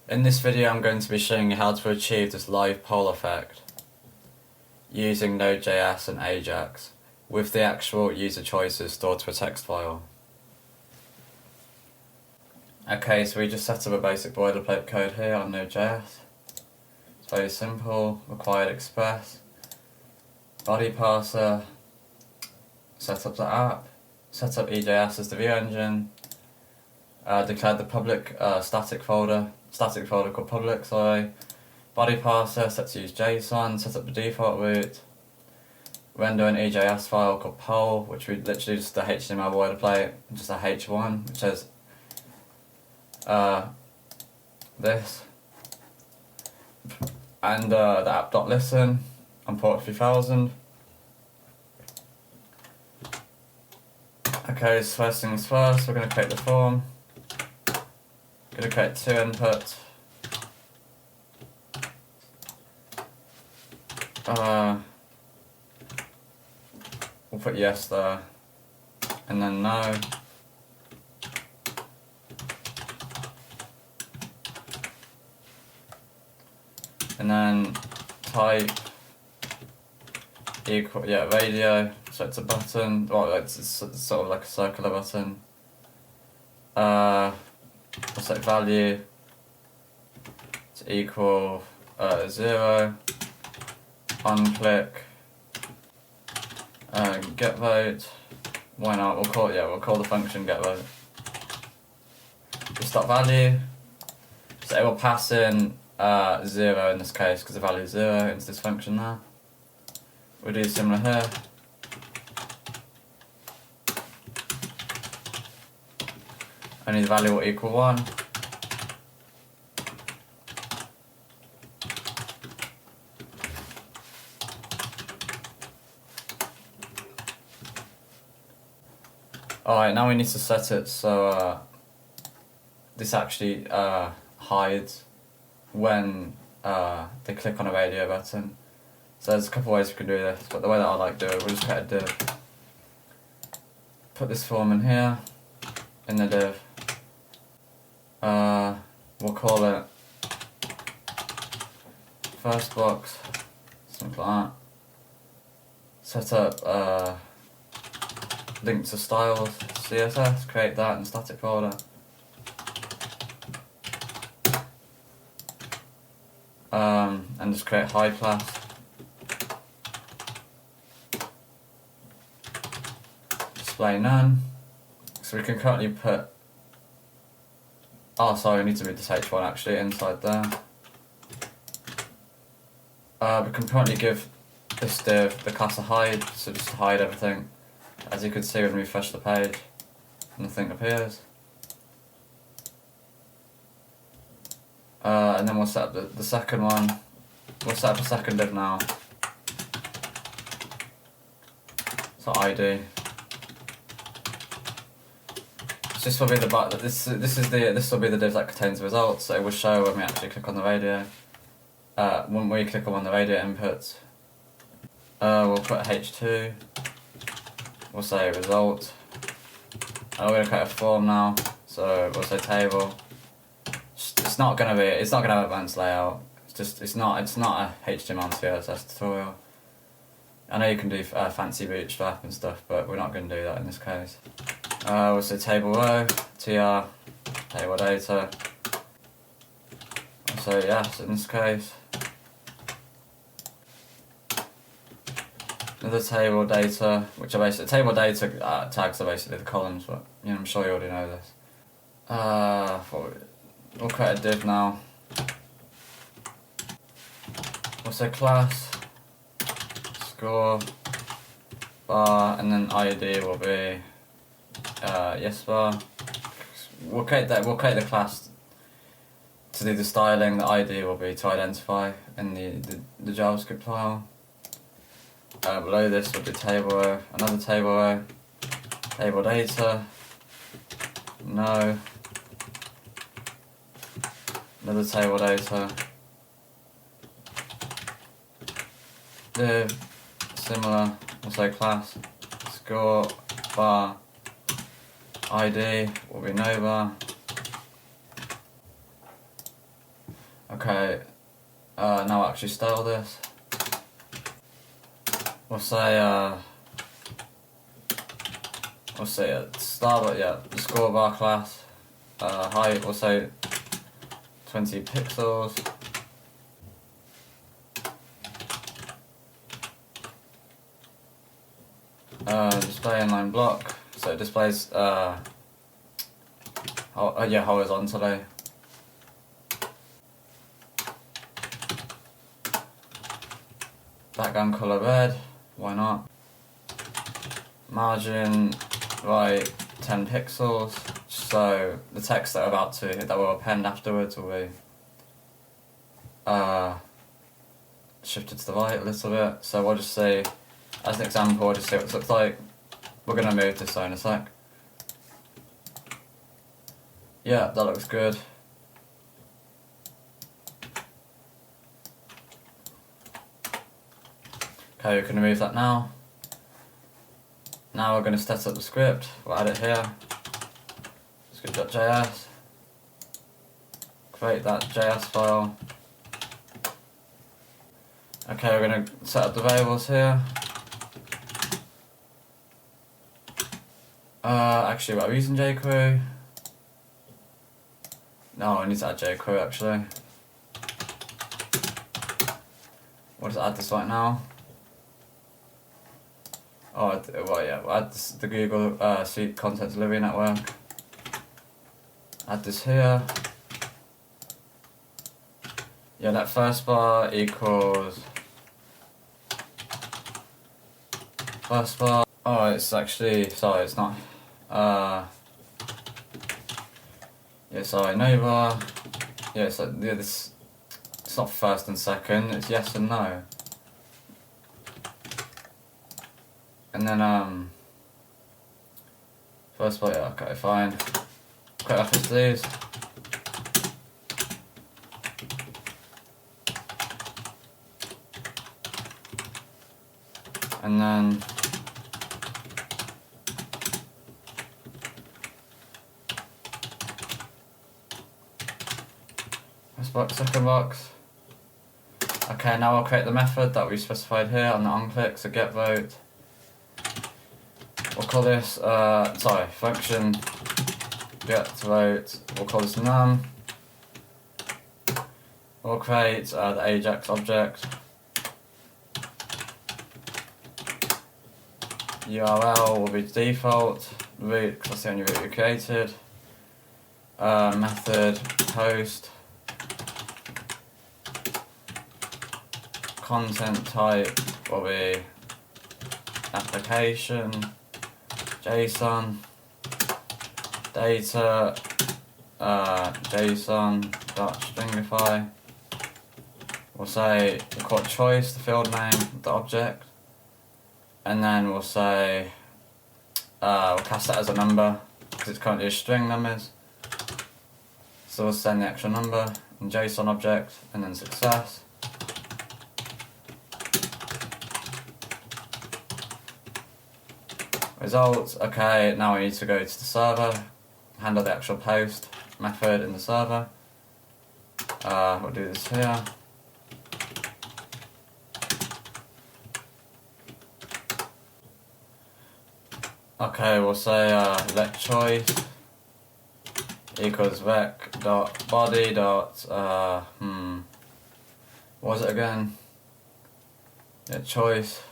In this video I'm going to be showing you how to achieve this live poll effect using NodeJS and AJAX with the actual user choices stored to a text file. Okay, so we just set up a basic boilerplate code here on NodeJS. It's very simple, required express, body parser, set up the app, set up AJAX as the view engine, declared the public static folder called public, body parser, set to use JSON, set up the default route, render an AJAX file called poll, which we literally just the HTML boilerplate, just a H1, which says this, and the app.listen on port 3000. Okay, so first things first, we're going to create the form. Going to create two inputs. We'll put yes there, and then no. And then type equal, radio, so it's a button, well it's sort of like a circular button. We'll set value to equal 0, on click, get vote, why not, we'll call the function get vote. Just value, so it will pass in 0 in this case because the value is 0 into this function there. We'll do similar here. Only the value will equal 1. Alright, now we need to set it so this actually hides when they click on a radio button. So there's a couple ways we can do this, but the way that I like to do it, we'll just create a div. Put this form in here, in the div. We'll call it first box, something like that. Set up link to styles, CSS, create that in static folder. And just create hide class. Display none. So we can currently put, we need to read this H1 actually inside there. We can currently give this div the class of hide, so just hide everything. As you can see when we refresh the page, nothing appears. And then we'll set up the second one. We'll set up a second div now. So ID. This will be this will be the div that contains the results. So it will show when we actually click on the radio. When we click on one of the radio inputs. We'll put H2. We'll say result. And we're going to create a form now. So we'll say table. It's not gonna have advanced layout. It's not a HTML and CSS tutorial. I know you can do fancy bootstrap and stuff, but we're not going to do that in this case. We'll say table row, tr, table data. I'll say yes in this case. Another table data, which are basically table data tags are basically the columns, but I'm sure you already know this. We'll create a div now. We'll say class, score, bar, and then ID will be yes bar. We'll create the class to do the styling. The ID will be to identify in the JavaScript file. Below this will be table row, another table row, table data, no. Another table data, div, similar, we'll say class, score, bar, ID will be no bar, Okay, now I'll actually style this. We'll say start, yeah, the score bar class, height, we'll say 20 pixels. Display inline block, so it displays horizontally. Background color red, why not? Margin, right, 10 pixels, so the text that will append afterwards will be shifted to the right a little bit. So we'll just see, as an example, we'll just see what this looks like. We're going to move this in a sec. Yeah, that looks good. Okay, we can remove that now. Now we're going to set up the script. We'll add it here. Script.js. Create that JS file. Okay, we're going to set up the variables here. Actually, are we using jQuery? No, I need to add jQuery actually. We'll just add this right now. Oh, well, yeah, we'll add this, the Google Suite Content Delivery Network. Add this here. Yeah, that first bar equals first bar. Oh, it's actually, sorry, it's not. Yeah, sorry, no bar. Yeah, so yeah, this, it's not first and second, it's yes and no. And then, first bar, yeah, okay, fine. Quick reference to these. And then first box, second box. Okay, now I'll create the method that we specified here on the onClick, so get vote. We'll call this, function get vote. We'll call this none. We'll create the AJAX object. URL will be default root, because that's the only root we created. Method post. Content type will be application. JSON. Data. JSON.stringify. We'll say we'll call it choice, the field name of the object. And then we'll say, we'll cast that as a number, because it's currently a string numbers. So we'll send the actual number in JSON object, and then success. Results, okay, now we need to go to the server, handle the actual post method in the server. We'll do this here. Okay, we'll say let choice equals rec.body dot what was it again? Yeah, choice.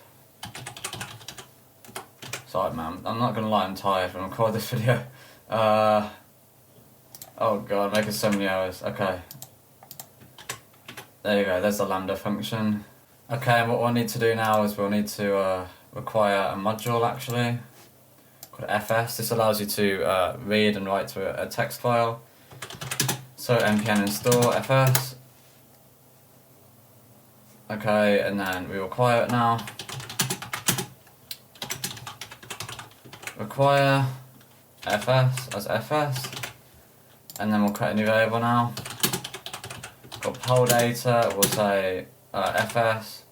Sorry man, I'm not gonna lie, I'm tired when I record this video. Oh god, making so many errors. Okay. There you go, there's the lambda function. Okay, and what we'll need to do now is we'll need to require a module actually. Called FS. This allows you to read and write to a text file. So npm install fs. Okay, and then we require it now. Require fs as fs, and then we'll create a new variable now. Got poll data. We'll say fs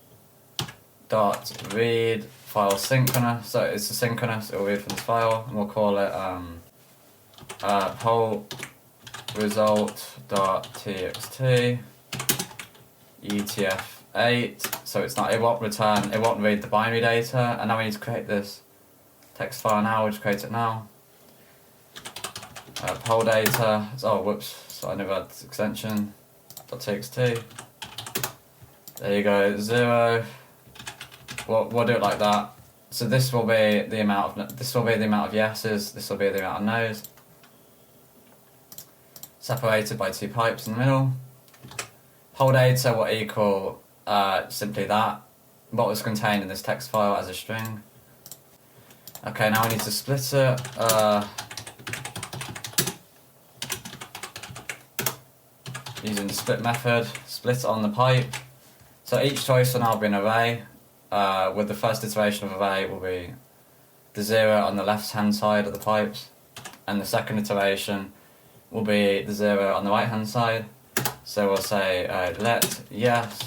dot read file synchronous, so it's asynchronous, it will read from this file, and we'll call it poll result.txt. UTF-8, so it won't read the binary data, and now we need to create this text file now. We'll just create it now. Poll data, oh whoops, so I never had this extension, .txt. There you go, 0. We'll do it like that. So this will be the amount of yeses, this will be the amount of no's. Separated by 2 pipes in the middle. Poll data will equal simply that, what was contained in this text file as a string. Okay, now we need to split it. Using the split method, split on the pipe. So each choice will now be an array, with the first iteration of array will be the 0 on the left hand side of the pipes, and the second iteration will be the 0 on the right hand side. So we'll say let yes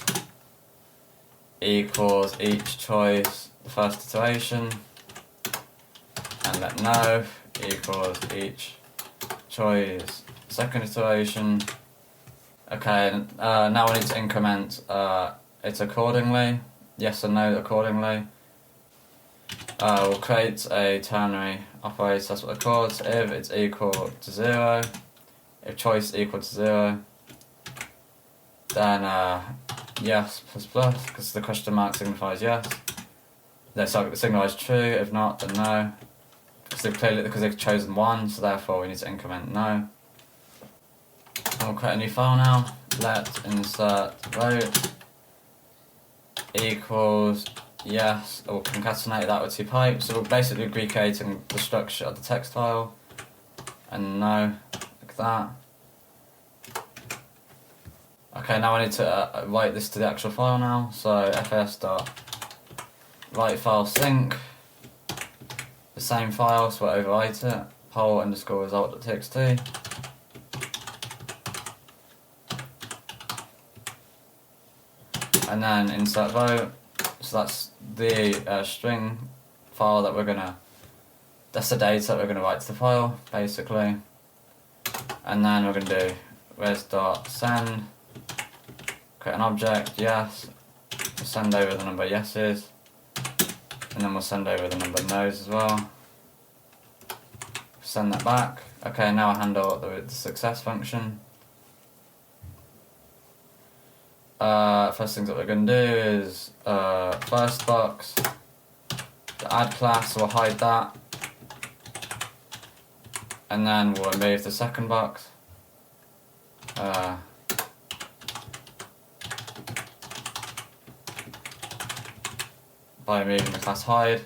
equals each choice the first iteration, and let no equals each choice second iteration. Okay, now we need to increment it accordingly, yes and no accordingly. We'll create a ternary operator, that's what it's called. So if it's equal to 0, if choice is equal to 0, then yes plus plus, because the question mark signifies yes. Then so the signal is true, if not then no. Because they've chosen 1, so therefore we need to increment no. And we'll create a new file now. Let insert vote equals yes. We'll concatenate that with 2 pipes. So we're basically recreating the structure of the text file. And no, like that. Okay, now I need to write this to the actual file now. So fs.write file sync. The same file, so we'll overwrite it. Poll underscore result.txt. And then insert vote. So that's the string file that that's the data that we're gonna write to the file, basically. And then we're gonna do res.send, create an object, yes. We'll send over the number of yeses, and then we'll send over the number of no's as well. Send that back. Okay, now I'll handle the success function. First things that we're going to do is first box, the add class, we'll hide that, and then we'll remove the second box. By removing the class hide.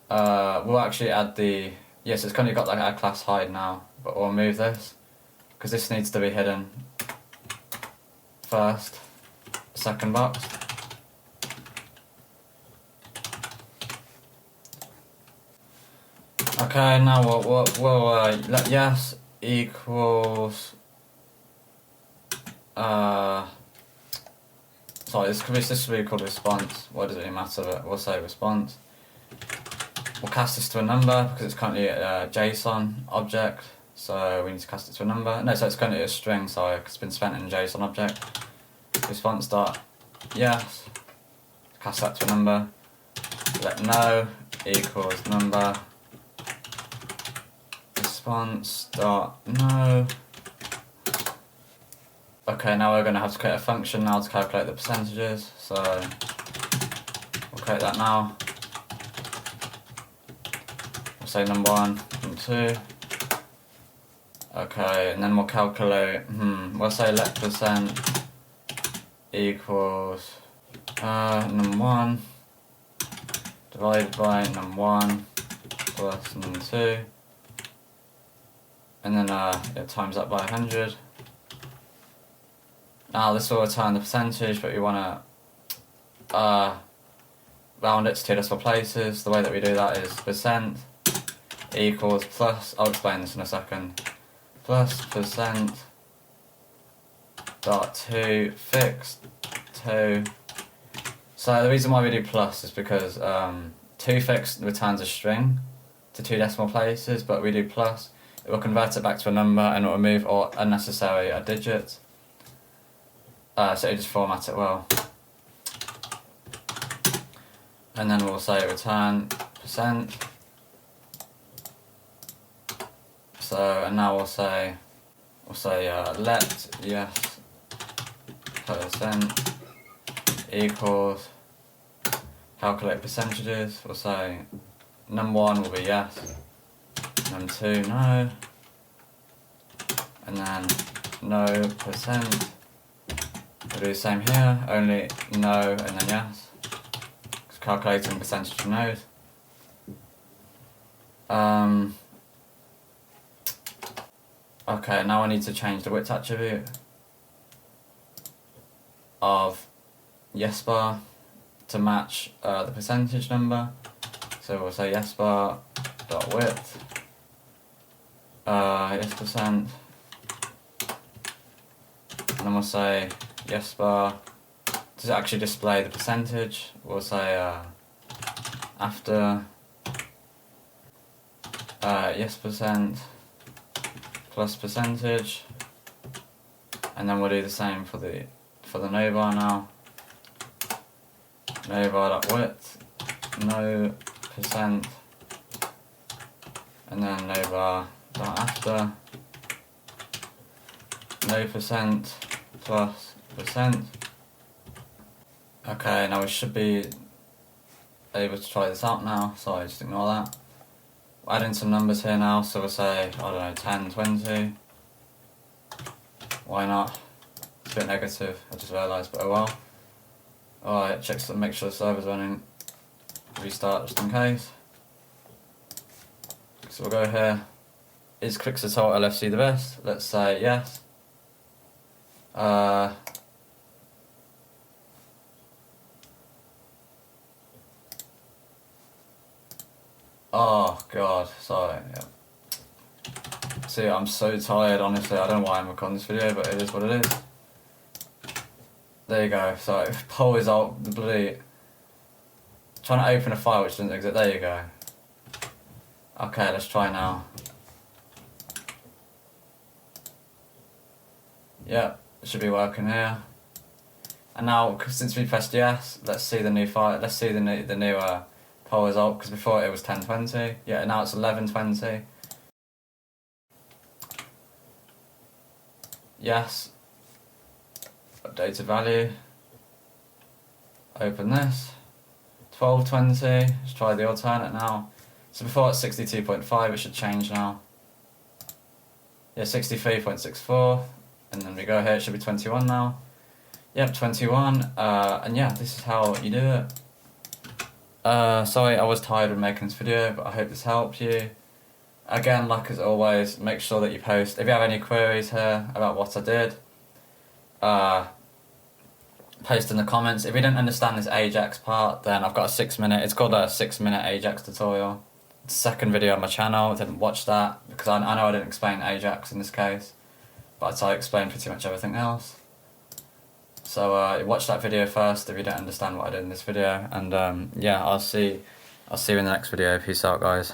We'll actually add the, yes, it's currently got like add class hide now, but we'll remove this because this needs to be hidden first, second box. Okay, now we'll let yes equals sorry, this should be called response. What does it really matter? But we'll say response. We'll cast this to a number because it's currently a JSON object, so we need to cast it to a number. No, so it's currently a string, sorry, because it's been spent in a JSON object. Response dot yes, cast that to a number. Let no equals number. Response dot no. Okay, now we're going to have to create a function now to calculate the percentages, so we'll create that now. We'll say number1, number2. Okay, and then we'll calculate, we'll say let percent equals num1 divided by num1 plus num2, and then it times that by 100. Now this will return the percentage, but we want to round it to 2 decimal places. The way that we do that is percent equals plus, I'll explain this in a second, plus percent dot 2 fixed 2. So the reason why we do plus is because 2 fixed returns a string to 2 decimal places, but we do plus, it will convert it back to a number and it will remove all unnecessary digits. so it just formats it well. And then we'll say return %. So, and now we'll say let yes % equals calculate percentages. We'll say num1 will be yes, num2 no, and then no %. We'll do the same here, only no and then yes. It's calculating percentage of nodes. Okay, now I need to change the width attribute of yes bar to match the percentage number. So we'll say yes bar dot width yes %, and then we'll say yes bar. Does it actually display the percentage? We'll say after yes % plus percentage, and then we'll do the same for the no bar now. No bar dot width no %, and then no bar dot after no % plus %. Okay, now we should be able to try this out now, sorry, just ignore that. We'll add in some numbers here now, so we'll say, I don't know, 10, 20. Why not? It's a bit negative, I just realised, but oh well. Alright, check to make sure the server's running. Restart just in case. So we'll go here. Is Qixotl LFC the best? Let's say yes. Oh god, sorry. Yeah. See, I'm so tired, honestly. I don't know why I'm recording this video, but it is what it is. There you go. So, poll result, the bloody... Trying to open a file which doesn't exist. There you go. Okay, let's try now. Yep, it should be working here. And now, since we pressed yes, let's see the new file. Let's see the new poll result, because before it was 1020. Yeah, now it's 1120. Yes. Updated value. Open this. 1220. Let's try the alternate now. So before it's 62.5, it should change now. Yeah, 63.64. And then we go here, it should be 21 now. Yep, 21. And yeah, this is how you do it. Sorry, I was tired of making this video, but I hope this helped you. Again, like as always, make sure that you post. If you have any queries here about what I did, post in the comments. If you didn't understand this AJAX part, then I've got a 6-minute, it's called a 6-minute AJAX tutorial. It's the second video on my channel. I didn't watch that, because I know I didn't explain AJAX in this case, but I explained pretty much everything else. So watch that video first if you don't understand what I did in this video, and yeah, I'll see you in the next video. Peace out, guys.